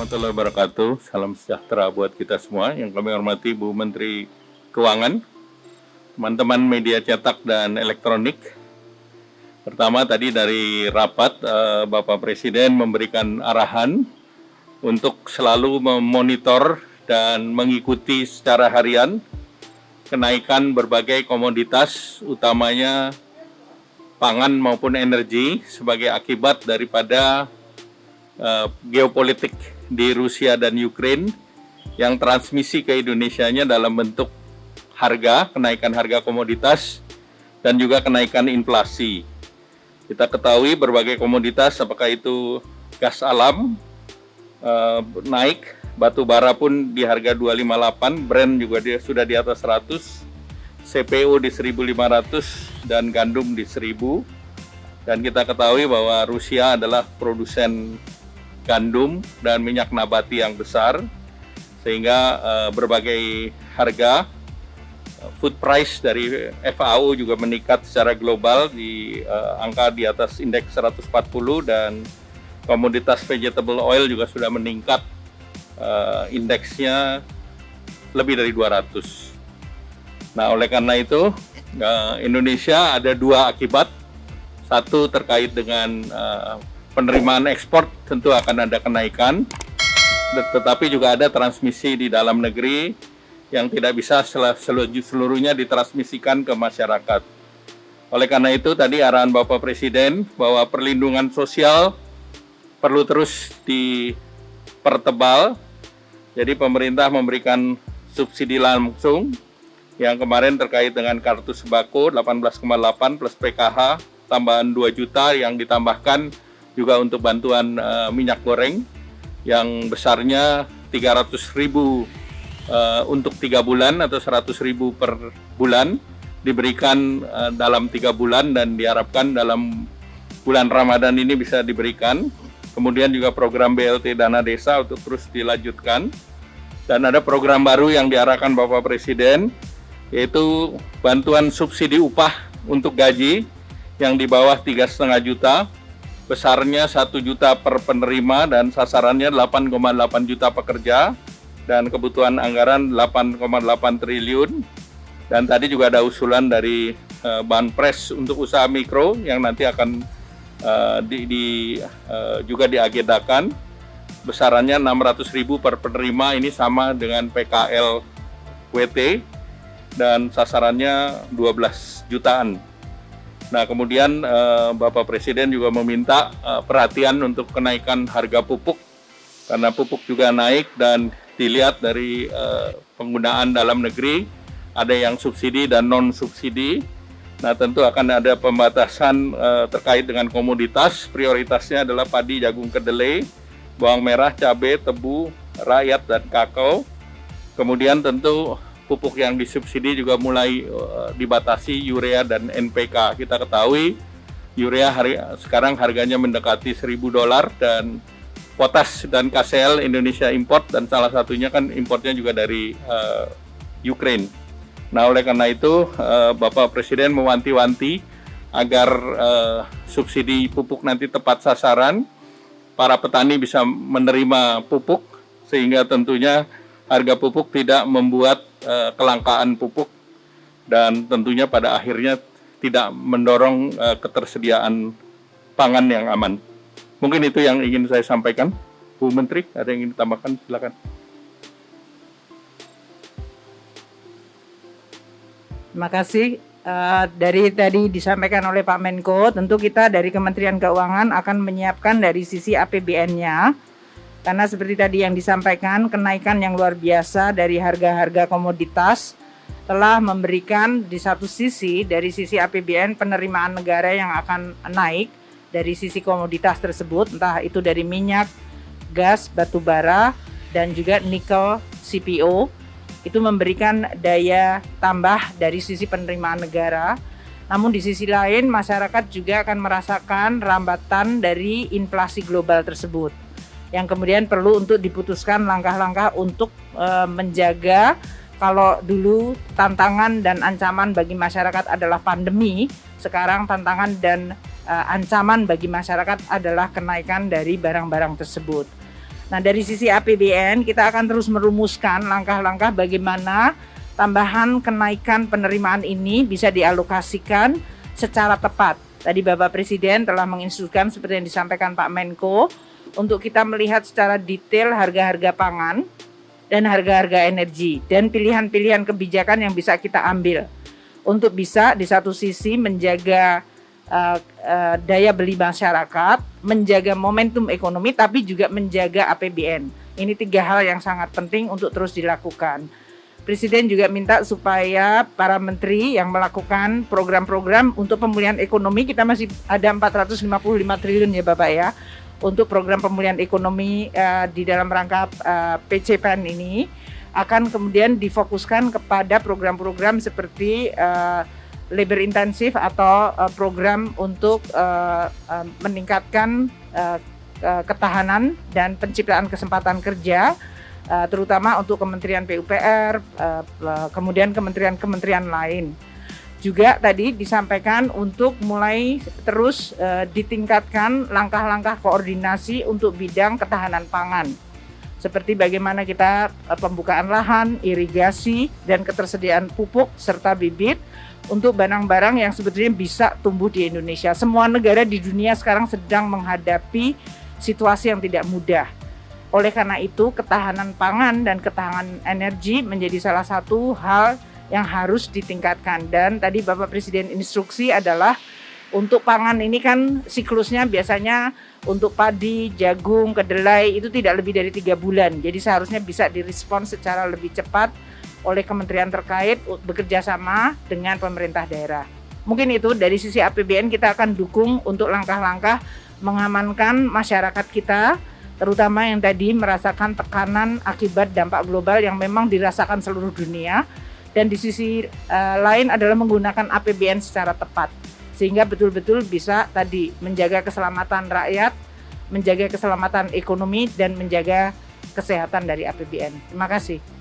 warahmatullahi wabarakatuh. Salam sejahtera buat kita semua. Yang kami hormati Bu Menteri Keuangan, teman-teman media cetak dan elektronik. Pertama tadi dari rapat, Bapak Presiden memberikan arahan untuk selalu memonitor dan mengikuti secara harian kenaikan berbagai komoditas, utamanya pangan maupun energi, sebagai akibat daripada geopolitik di Rusia dan Ukraina yang transmisi ke Indonesianya dalam bentuk harga, kenaikan harga komoditas, dan juga kenaikan inflasi. Kita ketahui berbagai komoditas, apakah itu gas alam naik, batu bara pun di harga 258, Brent juga sudah di atas 100, CPO di 1.500, dan gandum di 1.000. Dan kita ketahui bahwa Rusia adalah produsen gandum dan minyak nabati yang besar, sehingga berbagai harga food price dari FAO juga meningkat secara global di angka di atas indeks 140, dan komoditas vegetable oil juga sudah meningkat indeksnya lebih dari 200. Nah, oleh karena itu Indonesia ada dua akibat. Satu terkait dengan penerimaan ekspor, tentu akan ada kenaikan, tetapi juga ada transmisi di dalam negeri yang tidak bisa seluruhnya ditransmisikan ke masyarakat. Oleh karena itu tadi arahan Bapak Presiden bahwa perlindungan sosial perlu terus dipertebal. Jadi pemerintah memberikan subsidi langsung yang kemarin terkait dengan kartu sembako 18,8 plus PKH tambahan 2 juta yang ditambahkan juga untuk bantuan minyak goreng yang besarnya 300.000 untuk 3 bulan atau 100.000 per bulan diberikan dalam 3 bulan, dan diharapkan dalam bulan Ramadan ini bisa diberikan. Kemudian juga program BLT Dana Desa untuk terus dilanjutkan, dan ada program baru yang diarahkan Bapak Presiden, yaitu bantuan subsidi upah untuk gaji yang di bawah 3,5 juta, besarnya 1 juta per penerima, dan sasarannya 8,8 juta pekerja, dan kebutuhan anggaran 8,8 triliun. Dan tadi juga ada usulan dari Banpres untuk usaha mikro yang nanti akan juga diagendakan, besarannya 600.000 per penerima, ini sama dengan PKL WT, dan sasarannya 12 jutaan. Nah, kemudian Bapak Presiden juga meminta perhatian untuk kenaikan harga pupuk, karena pupuk juga naik, dan dilihat dari penggunaan dalam negeri, ada yang subsidi dan non-subsidi. Nah, tentu akan ada pembatasan terkait dengan komoditas, prioritasnya adalah padi, jagung kedelai, bawang merah, cabai, tebu, rakyat, dan kakao. Kemudian tentu pupuk yang disubsidi juga mulai dibatasi, urea dan NPK. Kita ketahui urea sekarang harganya mendekati $1.000, dan potas dan KCL Indonesia import, dan salah satunya kan importnya juga dari Ukraina. Nah, oleh karena itu Bapak Presiden mewanti-wanti agar subsidi pupuk nanti tepat sasaran, para petani bisa menerima pupuk, sehingga tentunya harga pupuk tidak membuat kelangkaan pupuk, dan tentunya pada akhirnya tidak mendorong ketersediaan pangan yang aman. Mungkin itu yang ingin saya sampaikan. Bu Menteri, ada yang ingin ditambahkan? Silakan. Terima kasih. Dari tadi disampaikan oleh Pak Menko, tentu kita dari Kementerian Keuangan akan menyiapkan dari sisi APBN-nya, karena seperti tadi yang disampaikan, kenaikan yang luar biasa dari harga-harga komoditas telah memberikan di satu sisi, dari sisi APBN, penerimaan negara yang akan naik dari sisi komoditas tersebut, entah itu dari minyak, gas, batu bara, dan juga nikel CPO. Itu memberikan daya tambah dari sisi penerimaan negara. Namun di sisi lain, masyarakat juga akan merasakan rambatan dari inflasi global tersebut, yang kemudian perlu untuk diputuskan langkah-langkah untuk menjaga. Kalau dulu tantangan dan ancaman bagi masyarakat adalah pandemi, sekarang tantangan dan ancaman bagi masyarakat adalah kenaikan dari barang-barang tersebut. Nah, dari sisi APBN kita akan terus merumuskan langkah-langkah bagaimana tambahan kenaikan penerimaan ini bisa dialokasikan secara tepat. Tadi Bapak Presiden telah menginstruksikan seperti yang disampaikan Pak Menko untuk kita melihat secara detail harga-harga pangan dan harga-harga energi dan pilihan-pilihan kebijakan yang bisa kita ambil untuk bisa di satu sisi menjaga daya beli masyarakat, menjaga momentum ekonomi, tapi juga menjaga APBN. Ini 3 hal yang sangat penting untuk terus dilakukan. Presiden juga minta supaya para menteri yang melakukan program-program untuk pemulihan ekonomi, kita masih ada 455 triliun ya Bapak ya, untuk program pemulihan ekonomi di dalam rangka PCPN ini akan kemudian difokuskan kepada program-program seperti labor intensif atau program untuk meningkatkan ketahanan dan penciptaan kesempatan kerja, terutama untuk Kementerian PUPR, kemudian kementerian-kementerian lain. Juga tadi disampaikan untuk mulai terus ditingkatkan langkah-langkah koordinasi untuk bidang ketahanan pangan. Seperti bagaimana kita pembukaan lahan, irigasi, dan ketersediaan pupuk serta bibit untuk barang-barang yang sebetulnya bisa tumbuh di Indonesia. Semua negara di dunia sekarang sedang menghadapi situasi yang tidak mudah. Oleh karena itu, ketahanan pangan dan ketahanan energi menjadi salah satu hal yang harus ditingkatkan. Dan tadi Bapak Presiden instruksi adalah untuk pangan ini kan siklusnya biasanya untuk padi, jagung, kedelai itu tidak lebih dari 3 bulan. Jadi seharusnya bisa direspons secara lebih cepat oleh kementerian terkait bekerja sama dengan pemerintah daerah. Mungkin itu dari sisi APBN kita akan dukung untuk langkah-langkah mengamankan masyarakat kita, terutama yang tadi merasakan tekanan akibat dampak global yang memang dirasakan seluruh dunia. Dan di sisi lain adalah menggunakan APBN secara tepat, sehingga betul-betul bisa tadi menjaga keselamatan rakyat, menjaga keselamatan ekonomi, dan menjaga kesehatan dari APBN. Terima kasih.